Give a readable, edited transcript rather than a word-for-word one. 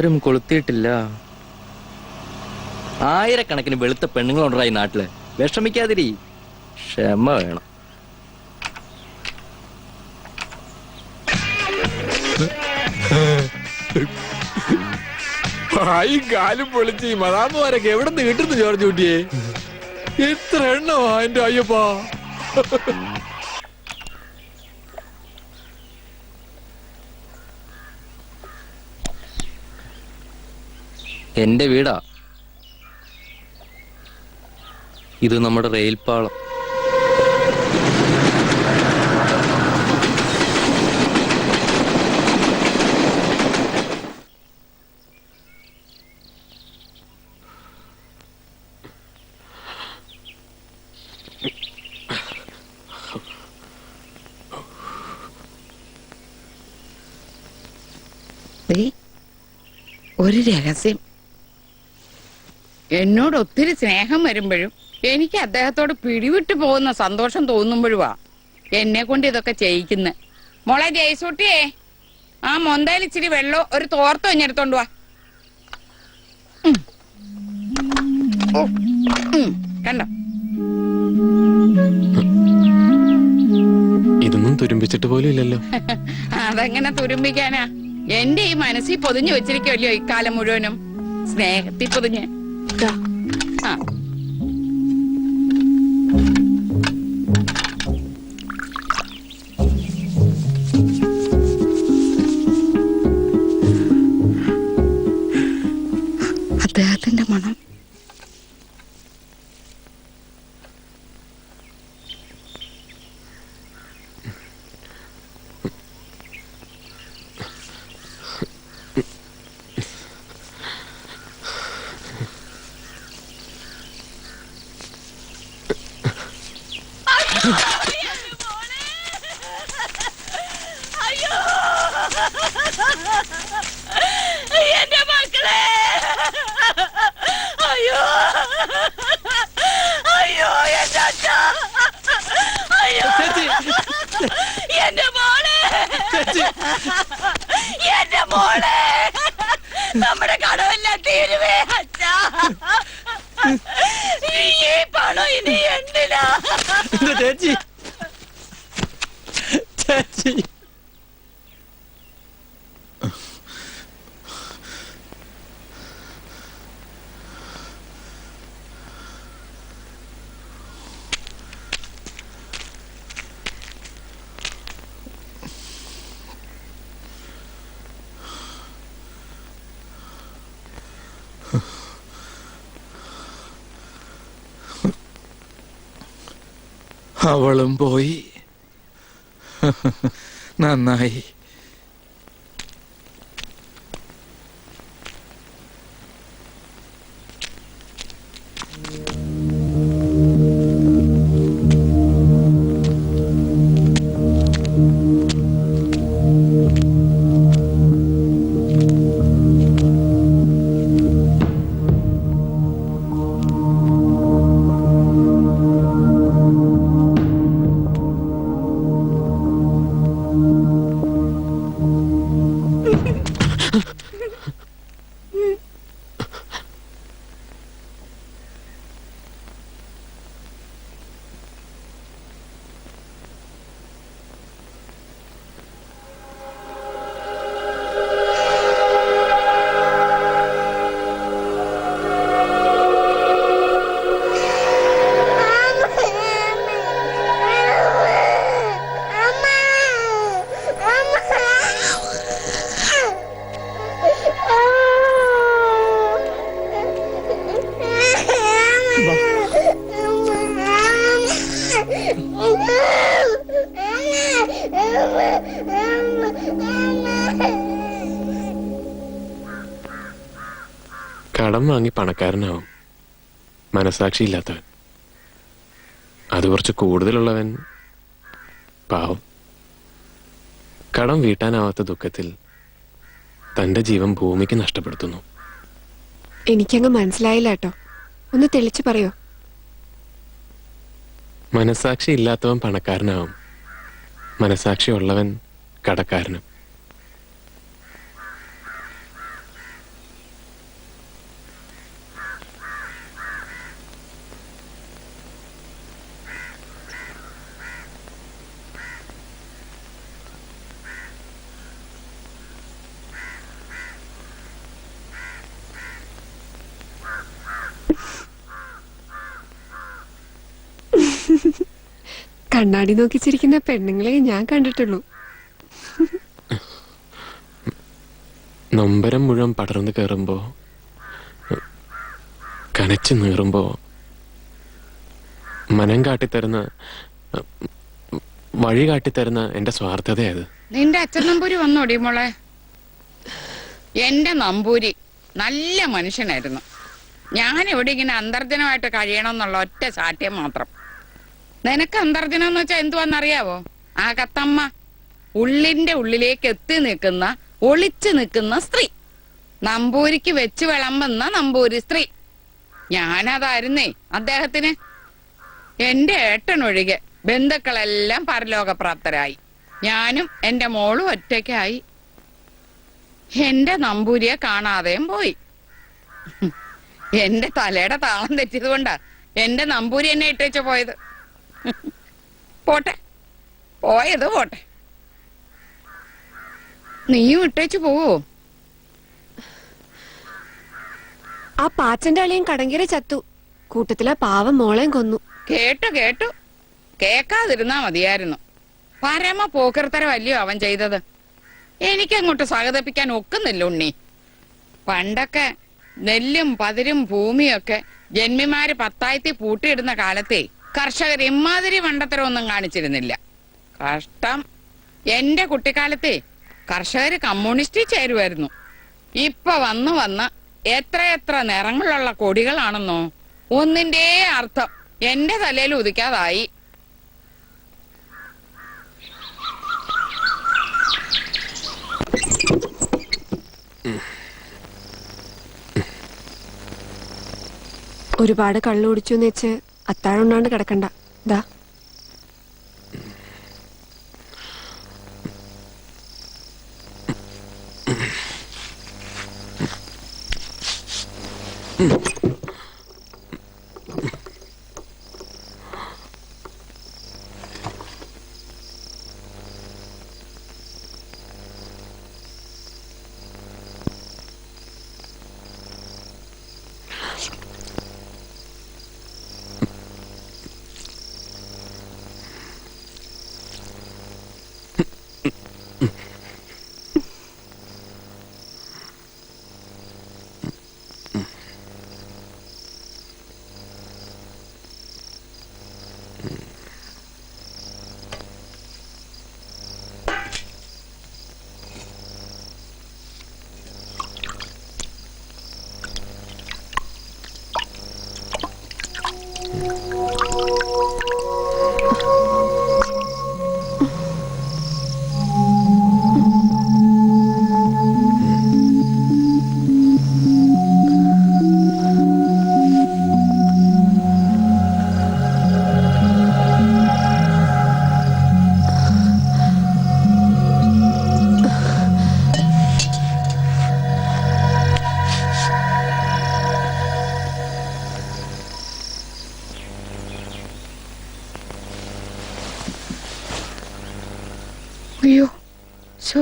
ആരും കൊളുത്തിയിട്ടില്ല. ആയിരക്കണക്കിന് വെളുത്ത പെണ്ണുങ്ങളുണ്ടാ ഈ നാട്ടില്. വിഷമിക്കാതിരി, ക്ഷമ വേണം. കാലും പൊളിച്ച് മതാമ്മമാരൊക്കെ എവിടെ നിന്ന് കിട്ടുന്നു ജോർജ് കുട്ടിയെ? എത്ര എണ്ണമാ എന്റെ അയ്യപ്പാ. എന്റെ വീടാ ഇത്, നമ്മുടെ റെയിൽപാളം. ഒരു രഹസ്യം. എന്നോട് ഒത്തിരി സ്നേഹം വരുമ്പോഴും എനിക്ക് അദ്ദേഹത്തോട് പിടിവിട്ടു പോകുന്ന സന്തോഷം തോന്നുമ്പോഴുവാ എന്നെ കൊണ്ട് ഇതൊക്കെ ചെയ്യിക്കുന്നെ. മോളെ ജയസൂട്ടിയേ, ആ മൊന്തയിൽ ഇച്ചിരി വെള്ളോ ഒരു തോർത്തോ ഇഞ്ഞെടുത്തോണ്ട് വാ. കണ്ടോ, ഇതൊന്നും തുരുമ്പിച്ചിട്ട് പോലും ഇല്ലല്ലോ. അതെങ്ങനെ തുരുമ്പിക്കാനാ? എന്റെ ഈ മനസ്സിൽ പൊതിഞ്ഞു വെച്ചിരിക്കുമല്ലോ ഇക്കാലം മുഴുവനും, സ്നേഹത്തിൽ പൊതിഞ്ഞ്. ആ അദ്ദേഹത്തിന്റെ മണം. എന്റെ മക്കളെ, അയ്യോ അയ്യോ, എന്റെ അച്ഛ, അയ്യോ എന്റെ മോളെ, എന്റെ മോളെ, നമ്മുടെ കടമെല്ലാം തീരുവേ അച്ഛ. ഈ പണം ഇനി എന്തിനാ? ചേച്ചി ചേച്ചി അവളും പോയി. നന്നായി. കടം വാങ്ങി പണക്കാരനാവും മനസാക്ഷിയില്ലാത്തവൻ. അത് കുറച്ച് കൂടുതലുള്ളവൻ പാവം. കടം വീട്ടാനാവാത്ത ദുഃഖത്തിൽ തന്റെ ജീവൻ ഭൂമിക്ക് നഷ്ടപ്പെടുത്തുന്നു. എനിക്കങ്ങ് മനസ്സിലായില്ല കേട്ടോ, ഒന്ന് തെളിച്ചു പറയോ? മനസാക്ഷി ഇല്ലാത്തവൻ പണക്കാരനാവും, മനസാക്ഷി ഉള്ളവൻ കടക്കാരനും. കണ്ണാടി നോക്കി ചിരിക്കുന്ന പെണ്ണുങ്ങളെ ഞാൻ കണ്ടിട്ടുള്ളൂ. നൊമ്പരം മുഴുവൻ പടർന്നു കയറുമ്പോ, കനച്ചു നീറുമ്പോ മനം കാട്ടിത്തരുന്ന, വഴി കാട്ടിത്തരുന്ന എന്റെ സ്വാർത്ഥതയത്. നിന്റെ അച്ഛൻ നമ്പൂരി വന്നോടി മോളെ? എന്റെ നമ്പൂരി നല്ല മനുഷ്യനായിരുന്നു. ഞാൻ ഇവിടെ ഇങ്ങനെ അന്തർജനമായിട്ട് കഴിയണം എന്നുള്ള ഒറ്റ സാഠ്യം മാത്രം. നിനക്ക് അന്തർജനം എന്ന് വെച്ചാൽ എന്തുവാന്നറിയാവോ? ആ കത്തമ്മ, ഉള്ളിന്റെ ഉള്ളിലേക്ക് എത്തി നിൽക്കുന്ന, ഒളിച്ചു നിൽക്കുന്ന സ്ത്രീ. നമ്പൂരിക്ക് വെച്ച് വിളമ്പുന്ന നമ്പൂരി സ്ത്രീ. ഞാനതായിരുന്നേ അദ്ദേഹത്തിന്. എന്റെ ഏട്ടനൊഴികെ ബന്ധുക്കളെല്ലാം പരലോകപ്രാപ്തരായി. ഞാനും എന്റെ മോളും ഒറ്റയ്ക്കായി. എന്റെ നമ്പൂരിയെ കാണാതെയും പോയി. എന്റെ തലയുടെ താളം തെറ്റിയത് കൊണ്ടാ എന്റെ നമ്പൂരി എന്നെ ഇട്ടേച്ച് പോയത്. പോട്ടെ, പോയത് പോട്ടെ. നീയും ഇട്ടേച്ച് പോവോ? ആ പാച്ചന്റെ അളിയൻ കടങ്കേറി ചത്തു. കൂട്ടത്തിലെ പാവം മോളെയും കൊന്നു. കേട്ടു കേട്ടു. കേക്കാതിരുന്നാ മതിയായിരുന്നു. പരമ പോക്കർത്തരമല്ലയോ അവൻ ചെയ്തത്. എനിക്കങ്ങോട്ട് സ്വാഗതിപ്പിക്കാൻ ഒക്കുന്നില്ല ഉണ്ണി. പണ്ടൊക്കെ നെല്ലും പതിരും ഭൂമിയൊക്കെ ജന്മിമാര് പത്തായത്തി പൂട്ടിയിടുന്ന കാലത്തെ കർഷകർ ഇമ്മാതിരി മണ്ടത്തരമൊന്നും കാണിച്ചിരുന്നില്ല. കഷ്ടം. എന്റെ കുട്ടിക്കാലത്തെ കർഷകര് കമ്മ്യൂണിസ്റ്റിൽ ചേരുമായിരുന്നു. ഇപ്പൊ വന്ന് വന്ന് എത്രയെത്ര നിറങ്ങളുള്ള കൊടികളാണെന്നോ. ഒന്നിന്റെ അർത്ഥം എന്റെ തലയിൽ ഉദിക്കാതായി. ഒരുപാട് കള്ളു കുടിച്ചു എന്ന് വെച്ച് അത്താഴം ഉണ്ണാണ്ട് കിടക്കണ്ട. ദാ അയ്യോ, ശോ.